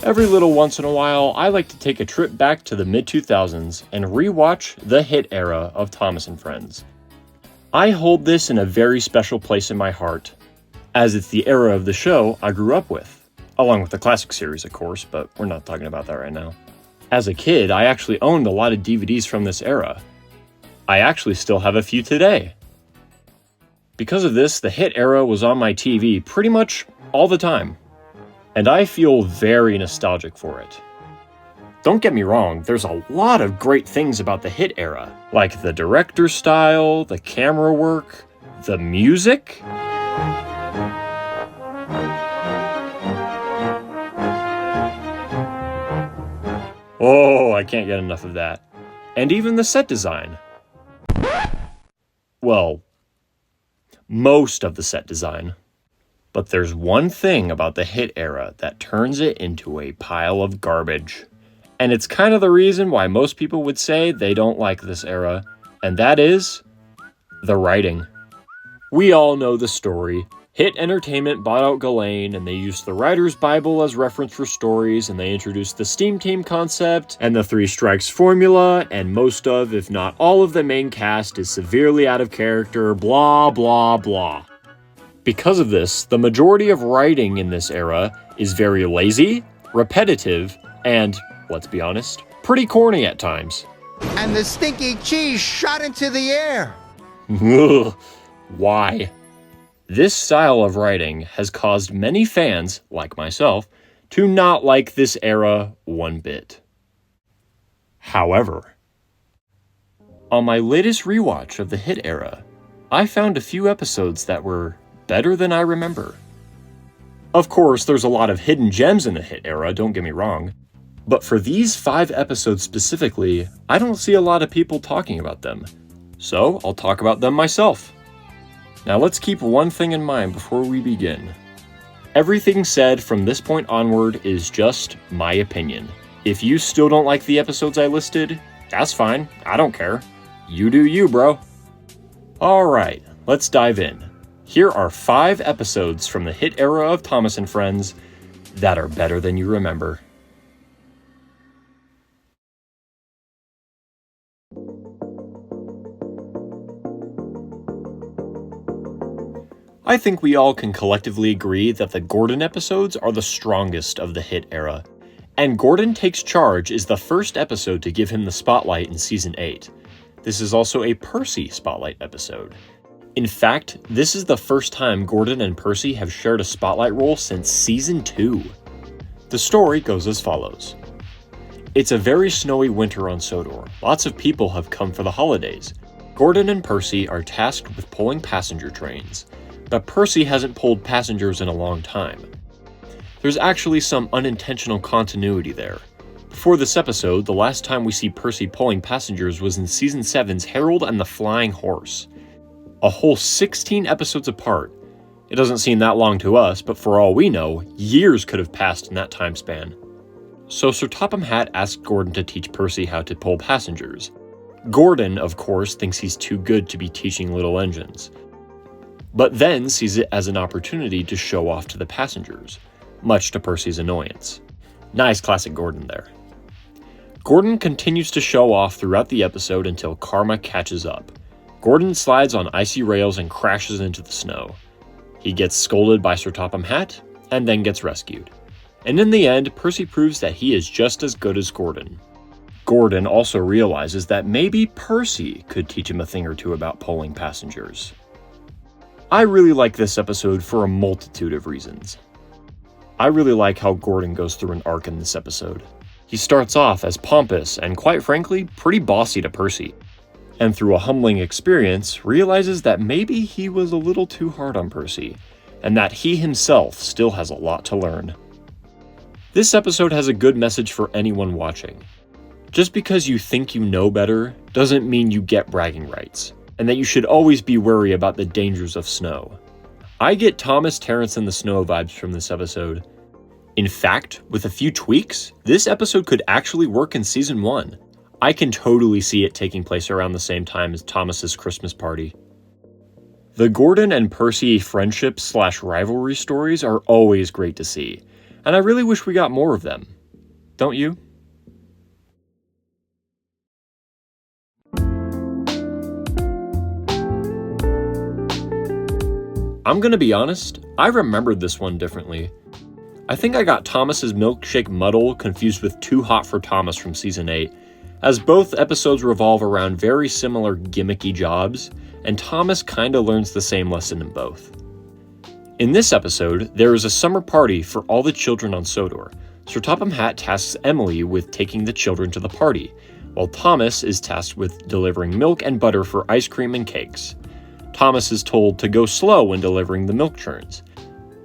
Every little once in a while, I like to take a trip back to the mid-2000s and rewatch the HiT era of Thomas and Friends. I hold this in a very special place in my heart, as it's the era of the show I grew up with, along with the classic series, of course, but we're not talking about that right now. As a kid, I actually owned a lot of DVDs from this era. I actually still have a few today. Because of this, the HiT era was on my TV pretty much all the time, and I feel very nostalgic for it. Don't get me wrong, there's a lot of great things about the HiT era, like the director's style, the camera work, the music. Oh, I can't get enough of that. And even the set design. Well, most of the set design. But there's one thing about the HiT era that turns it into a pile of garbage. And it's kind of the reason why most people would say they don't like this era, and that is the writing. We all know the story. HiT Entertainment bought out Ghislaine, and they used the Writer's Bible as reference for stories, and they introduced the Steam Team concept, and the Three Strikes formula, and most of, if not all of the main cast is severely out of character, blah blah blah. Because of this, the majority of writing in this era is very lazy, repetitive, and, let's be honest, pretty corny at times. And the stinky cheese shot into the air. Why? This style of writing has caused many fans, like myself, to not like this era one bit. However, on my latest rewatch of the HiT era, I found a few episodes that were better than I remember. Of course, there's a lot of hidden gems in the HiT era, don't get me wrong, but for these 5 episodes specifically, I don't see a lot of people talking about them, so I'll talk about them myself. Now let's keep one thing in mind before we begin. Everything said from this point onward is just my opinion. If you still don't like the episodes I listed, that's fine, I don't care. You do you, bro. Alright, let's dive in. Here are 5 episodes from the HiT era of Thomas and Friends that are better than you remember. I think we all can collectively agree that the Gordon episodes are the strongest of the HiT era. And Gordon Takes Charge is the first episode to give him the spotlight in Season 8. This is also a Percy spotlight episode. In fact, this is the first time Gordon and Percy have shared a spotlight role since Season 2. The story goes as follows. It's a very snowy winter on Sodor. Lots of people have come for the holidays. Gordon and Percy are tasked with pulling passenger trains, but Percy hasn't pulled passengers in a long time. There's actually some unintentional continuity there. Before this episode, the last time we see Percy pulling passengers was in Season 7's Harold and the Flying Horse. A whole 16 episodes apart. It doesn't seem that long to us, but for all we know, years could have passed in that time span. So Sir Topham Hatt asked Gordon to teach Percy how to pull passengers. Gordon, of course, thinks he's too good to be teaching little engines, but then sees it as an opportunity to show off to the passengers, much to Percy's annoyance. Nice classic Gordon there. Gordon continues to show off throughout the episode until karma catches up. Gordon slides on icy rails and crashes into the snow. He gets scolded by Sir Topham Hatt, and then gets rescued. And in the end, Percy proves that he is just as good as Gordon. Gordon also realizes that maybe Percy could teach him a thing or two about pulling passengers. I really like this episode for a multitude of reasons. I really like how Gordon goes through an arc in this episode. He starts off as pompous and, quite frankly, pretty bossy to Percy, and through a humbling experience, realizes that maybe he was a little too hard on Percy, and that he himself still has a lot to learn. This episode has a good message for anyone watching. Just because you think you know better doesn't mean you get bragging rights, and that you should always be wary about the dangers of snow. I get Thomas, Terrence, and the Snow vibes from this episode. In fact, with a few tweaks, this episode could actually work in Season 1. I can totally see it taking place around the same time as Thomas's Christmas party. The Gordon and Percy friendship/rivalry stories are always great to see, and I really wish we got more of them. don't you? I'm gonna be honest, I remembered this one differently. I think I got Thomas's milkshake muddle confused with Too Hot for Thomas from Season 8, as both episodes revolve around very similar gimmicky jobs, and Thomas kinda learns the same lesson in both. In this episode, there is a summer party for all the children on Sodor. Sir Topham Hatt tasks Emily with taking the children to the party, while Thomas is tasked with delivering milk and butter for ice cream and cakes. Thomas is told to go slow when delivering the milk churns.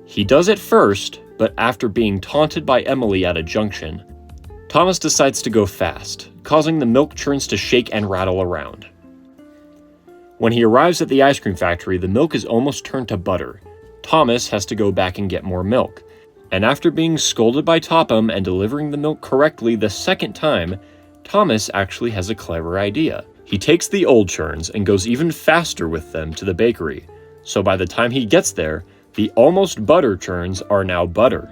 He does it first, but after being taunted by Emily at a junction, Thomas decides to go fast, causing the milk churns to shake and rattle around. When he arrives at the ice cream factory, the milk is almost turned to butter. Thomas has to go back and get more milk, and after being scolded by Topham and delivering the milk correctly the second time, Thomas actually has a clever idea. He takes the old churns and goes even faster with them to the bakery, so by the time he gets there, the almost butter churns are now butter.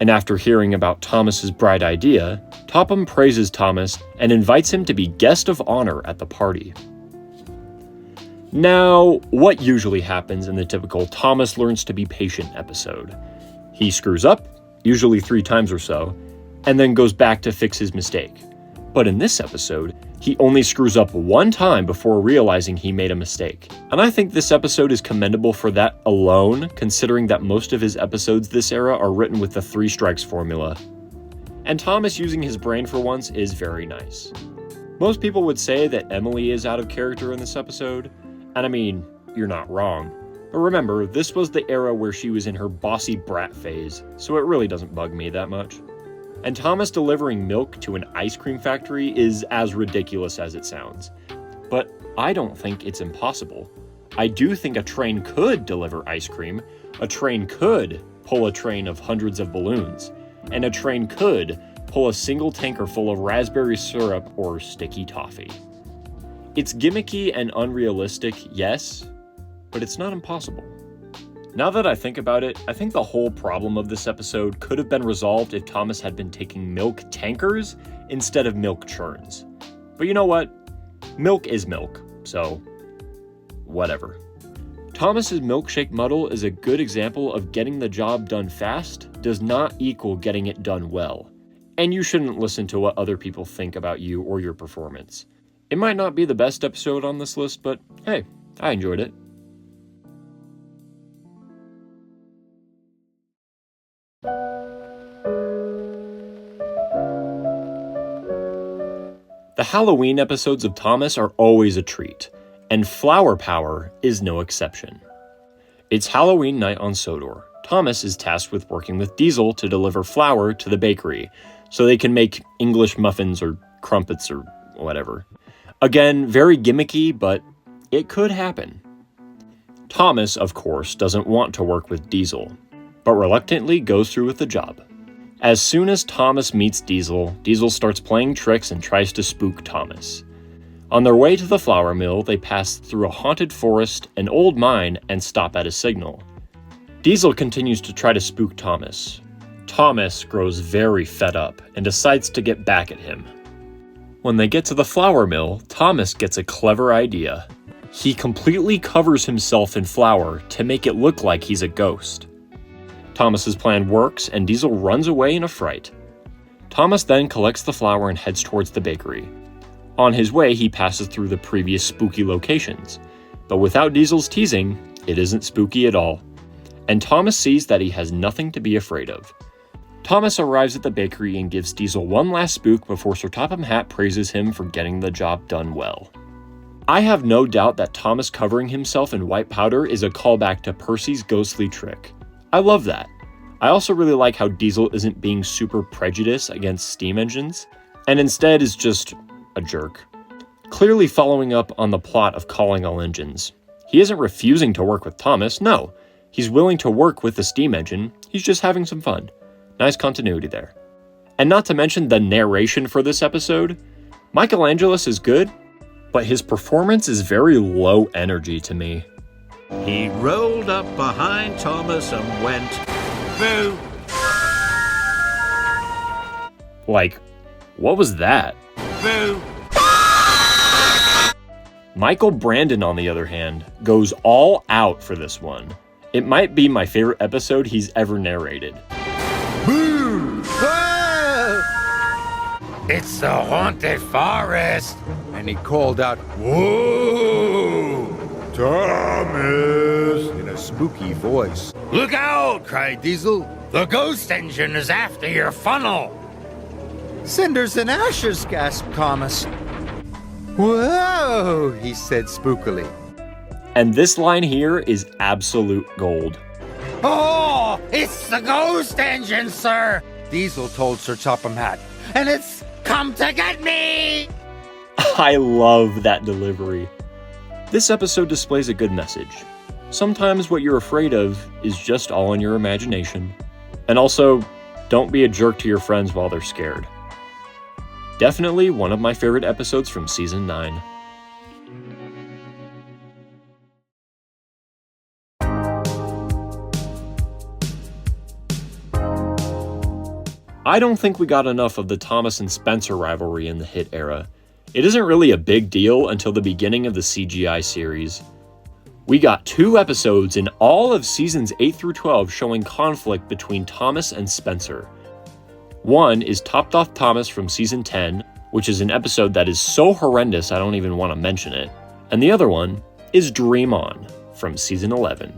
And after hearing about Thomas's bright idea, Topham praises Thomas and invites him to be guest of honor at the party. Now, what usually happens in the typical Thomas learns to be patient episode? He screws up, usually 3 times or so, and then goes back to fix his mistake. But in this episode, he only screws up 1 time before realizing he made a mistake. And I think this episode is commendable for that alone, considering that most of his episodes this era are written with the 3 strikes formula. And Thomas using his brain for once is very nice. Most people would say that Emily is out of character in this episode, and I mean, you're not wrong. But remember, this was the era where she was in her bossy brat phase, so it really doesn't bug me that much. And Thomas delivering milk to an ice cream factory is as ridiculous as it sounds. But I don't think it's impossible. I do think a train could deliver ice cream, a train could pull a train of hundreds of balloons, and a train could pull a single tanker full of raspberry syrup or sticky toffee. It's gimmicky and unrealistic, yes, but it's not impossible. Now that I think about it, I think the whole problem of this episode could have been resolved if Thomas had been taking milk tankers instead of milk churns. But you know what? Milk is milk, so whatever. Thomas's milkshake muddle is a good example of getting the job done fast does not equal getting it done well. And you shouldn't listen to what other people think about you or your performance. It might not be the best episode on this list, but hey, I enjoyed it. The Halloween episodes of Thomas are always a treat, and Flower Power is no exception. It's Halloween night on Sodor. Thomas is tasked with working with Diesel to deliver flour to the bakery, so they can make English muffins or crumpets or whatever. Again, very gimmicky, but it could happen. Thomas, of course, doesn't want to work with Diesel, but reluctantly goes through with the job. As soon as Thomas meets Diesel, Diesel starts playing tricks and tries to spook Thomas. On their way to the flour mill, they pass through a haunted forest, an old mine, and stop at a signal. Diesel continues to try to spook Thomas. Thomas grows very fed up and decides to get back at him. When they get to the flour mill, Thomas gets a clever idea. He completely covers himself in flour to make it look like he's a ghost. Thomas's plan works, and Diesel runs away in a fright. Thomas then collects the flour and heads towards the bakery. On his way, he passes through the previous spooky locations. But without Diesel's teasing, it isn't spooky at all. And Thomas sees that he has nothing to be afraid of. Thomas arrives at the bakery and gives Diesel one last spook before Sir Topham Hatt praises him for getting the job done well. I have no doubt that Thomas covering himself in white powder is a callback to Percy's ghostly trick. I love that. I also really like how Diesel isn't being super prejudiced against steam engines, and instead is just a jerk. Clearly following up on the plot of Calling All Engines. He isn't refusing to work with Thomas, no. He's willing to work with the steam engine, he's just having some fun. Nice continuity there. And not to mention the narration for this episode. Michelangelos is good, but his performance is very low energy to me. He rolled up behind Thomas and went, boo! Like, what was that? Boo! Michael Brandon, on the other hand, goes all out for this one. It might be my favorite episode he's ever narrated. Boo! Whoa! It's the haunted forest! And he called out, "Whoa! Thomas!" in a spooky voice. Look out! cried Diesel. The ghost engine is after your funnel! Cinders and ashes, gasped Thomas. Whoa! He said spookily. And this line here is absolute gold. Oh! It's the ghost engine, sir! Diesel told Sir Topham Hatt. And it's come to get me! I love that delivery. This episode displays a good message. Sometimes what you're afraid of is just all in your imagination. And also, don't be a jerk to your friends while they're scared. Definitely one of my favorite episodes from Season 9. I don't think we got enough of the Thomas and Spencer rivalry in the HiT era. It isn't really a big deal until the beginning of the CGI series. We got 2 episodes in all of seasons 8 through 12 showing conflict between Thomas and Spencer. One is Topped Off Thomas from season 10, which is an episode that is so horrendous I don't even want to mention it, and the other one is Dream On from season 11.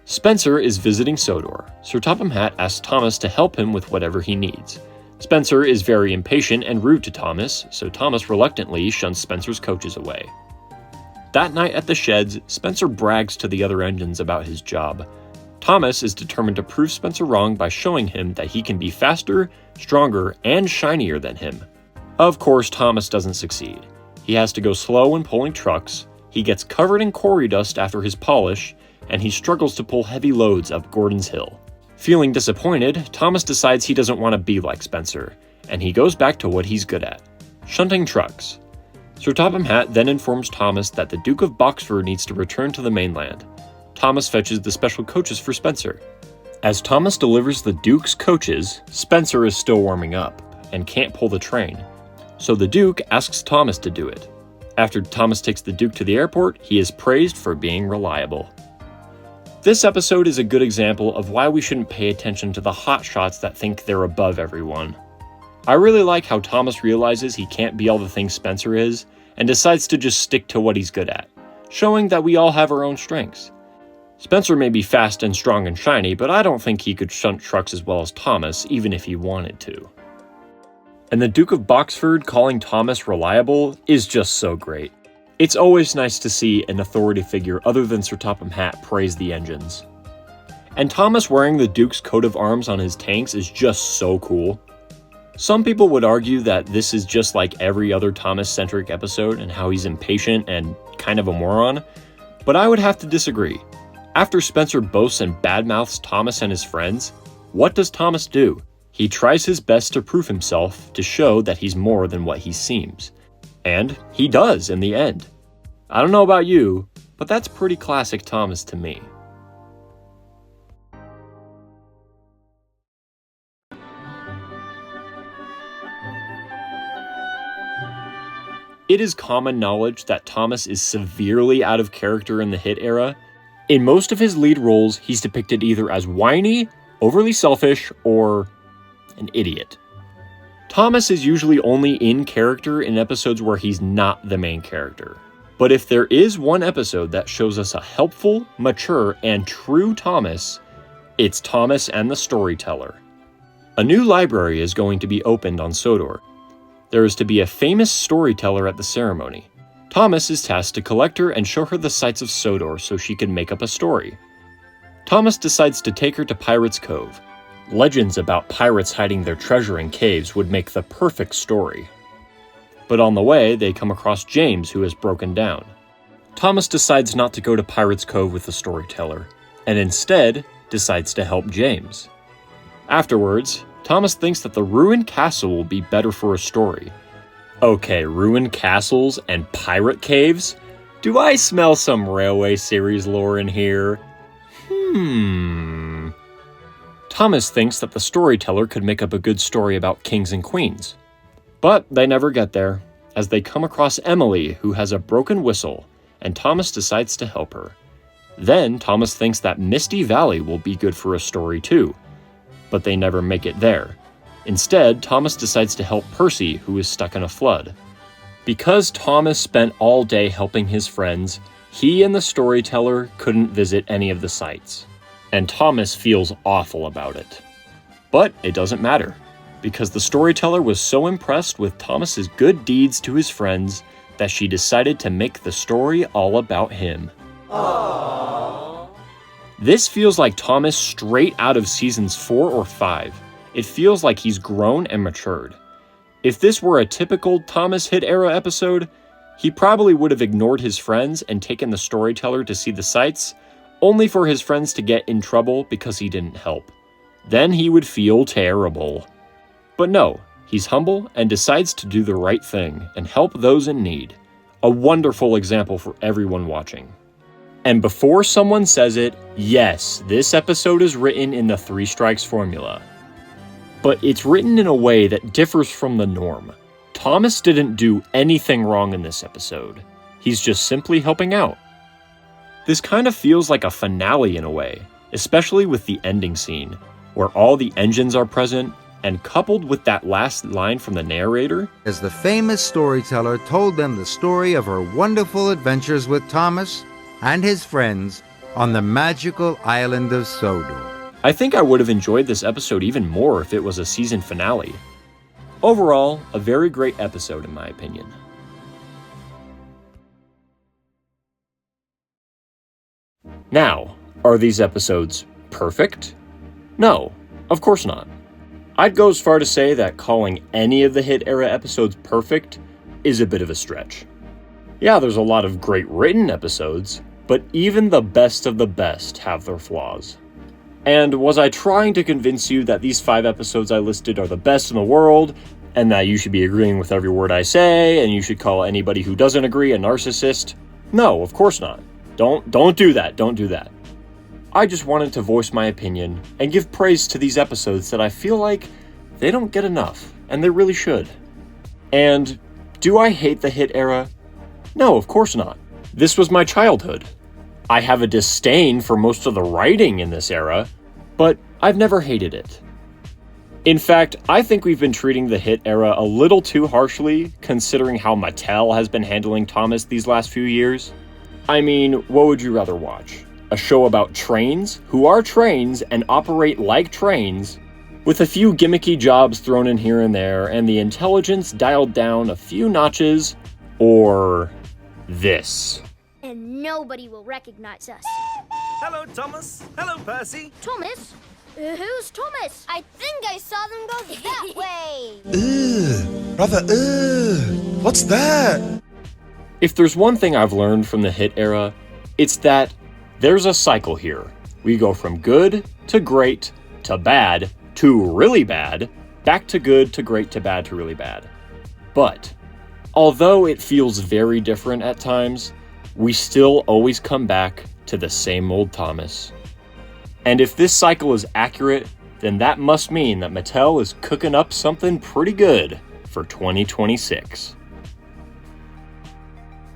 Spencer is visiting Sodor. Sir Topham Hatt asks Thomas to help him with whatever he needs. Spencer is very impatient and rude to Thomas, so Thomas reluctantly shuns Spencer's coaches away. That night at the sheds, Spencer brags to the other engines about his job. Thomas is determined to prove Spencer wrong by showing him that he can be faster, stronger, and shinier than him. Of course, Thomas doesn't succeed. He has to go slow when pulling trucks, he gets covered in quarry dust after his polish, and he struggles to pull heavy loads up Gordon's Hill. Feeling disappointed, Thomas decides he doesn't want to be like Spencer, and he goes back to what he's good at, shunting trucks. Sir Topham Hatt then informs Thomas that the Duke of Boxford needs to return to the mainland. Thomas fetches the special coaches for Spencer. As Thomas delivers the Duke's coaches, Spencer is still warming up and can't pull the train, so the Duke asks Thomas to do it. After Thomas takes the Duke to the airport, he is praised for being reliable. This episode is a good example of why we shouldn't pay attention to the hotshots that think they're above everyone. I really like how Thomas realizes he can't be all the things Spencer is, and decides to just stick to what he's good at, showing that we all have our own strengths. Spencer may be fast and strong and shiny, but I don't think he could shunt trucks as well as Thomas, even if he wanted to. And the Duke of Boxford calling Thomas reliable is just so great. It's always nice to see an authority figure other than Sir Topham Hatt praise the engines. And Thomas wearing the Duke's coat of arms on his tanks is just so cool. Some people would argue that this is just like every other Thomas-centric episode and how he's impatient and kind of a moron, but I would have to disagree. After Spencer boasts and badmouths Thomas and his friends, what does Thomas do? He tries his best to prove himself to show that he's more than what he seems. And he does in the end. I don't know about you, but that's pretty classic Thomas to me. It is common knowledge that Thomas is severely out of character in the HiT era. In most of his lead roles, he's depicted either as whiny, overly selfish, or an idiot. Thomas is usually only in character in episodes where he's not the main character. But if there is one episode that shows us a helpful, mature, and true Thomas, it's Thomas and the Storyteller. A new library is going to be opened on Sodor. There is to be a famous storyteller at the ceremony. Thomas is tasked to collect her and show her the sights of Sodor so she can make up a story. Thomas decides to take her to Pirates Cove. Legends about pirates hiding their treasure in caves would make the perfect story. But on the way, they come across James, who has broken down. Thomas decides not to go to Pirates Cove with the storyteller, and instead decides to help James. Afterwards, Thomas thinks that the ruined castle will be better for a story. Okay, ruined castles and pirate caves? Do I smell some Railway series lore in here? Thomas thinks that the storyteller could make up a good story about kings and queens. But they never get there, as they come across Emily, who has a broken whistle, and Thomas decides to help her. Then Thomas thinks that Misty Valley will be good for a story too, but they never make it there. Instead, Thomas decides to help Percy, who is stuck in a flood. Because Thomas spent all day helping his friends, he and the storyteller couldn't visit any of the sites, and Thomas feels awful about it. But it doesn't matter, because the storyteller was so impressed with Thomas's good deeds to his friends that she decided to make the story all about him. Aww. This feels like Thomas straight out of seasons 4 or 5. It feels like he's grown and matured. If this were a typical Thomas Hit Era episode, he probably would have ignored his friends and taken the storyteller to see the sights, only for his friends to get in trouble because he didn't help. Then he would feel terrible. But no, he's humble and decides to do the right thing and help those in need. A wonderful example for everyone watching. And before someone says it, yes, this episode is written in the 3 strikes formula. But it's written in a way that differs from the norm. Thomas didn't do anything wrong in this episode. He's just simply helping out. This kind of feels like a finale in a way, especially with the ending scene, where all the engines are present, and coupled with that last line from the narrator, as the famous storyteller told them the story of her wonderful adventures with Thomas and his friends on the magical island of Sodor. I think I would have enjoyed this episode even more if it was a season finale. Overall, a very great episode in my opinion. Now, are these episodes perfect? No, of course not. I'd go as far to say that calling any of the Hit Era episodes perfect is a bit of a stretch. Yeah, there's a lot of great written episodes, but even the best of the best have their flaws. And was I trying to convince you that these 5 episodes I listed are the best in the world, and that you should be agreeing with every word I say, and you should call anybody who doesn't agree a narcissist? No, of course not. Don't do that, don't do that. I just wanted to voice my opinion and give praise to these episodes that I feel like they don't get enough, and they really should. And do I hate the Hit Era? No, of course not. This was my childhood. I have a disdain for most of the writing in this era, but I've never hated it. In fact, I think we've been treating the Hit Era a little too harshly, considering how Mattel has been handling Thomas these last few years. I mean, what would you rather watch? A show about trains, who are trains and operate like trains, with a few gimmicky jobs thrown in here and there, and the intelligence dialed down a few notches, or this? And nobody will recognize us. Hello, Thomas. Hello, Percy. Thomas? Who's Thomas? I think I saw them go that way. What's that? If there's one thing I've learned from the Hit Era, it's that there's a cycle here. We go from good to great to bad to really bad, back to good to great to bad to really bad. But although it feels very different at times, we still always come back to the same old Thomas. And if this cycle is accurate, then that must mean that Mattel is cooking up something pretty good for 2026.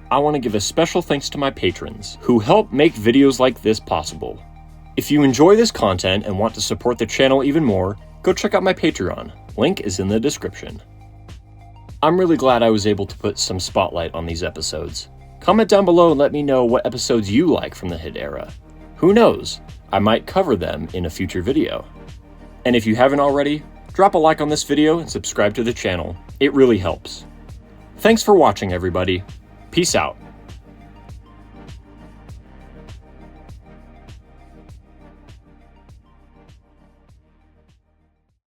I want to give a special thanks to my patrons, who help make videos like this possible. If you enjoy this content and want to support the channel even more, go check out my Patreon. Link is in the description. I'm really glad I was able to put some spotlight on these episodes. Comment down below and let me know what episodes you like from the Hit Era. Who knows, I might cover them in a future video. And if you haven't already, drop a like on this video and subscribe to the channel. It really helps. Thanks for watching, everybody. Peace out.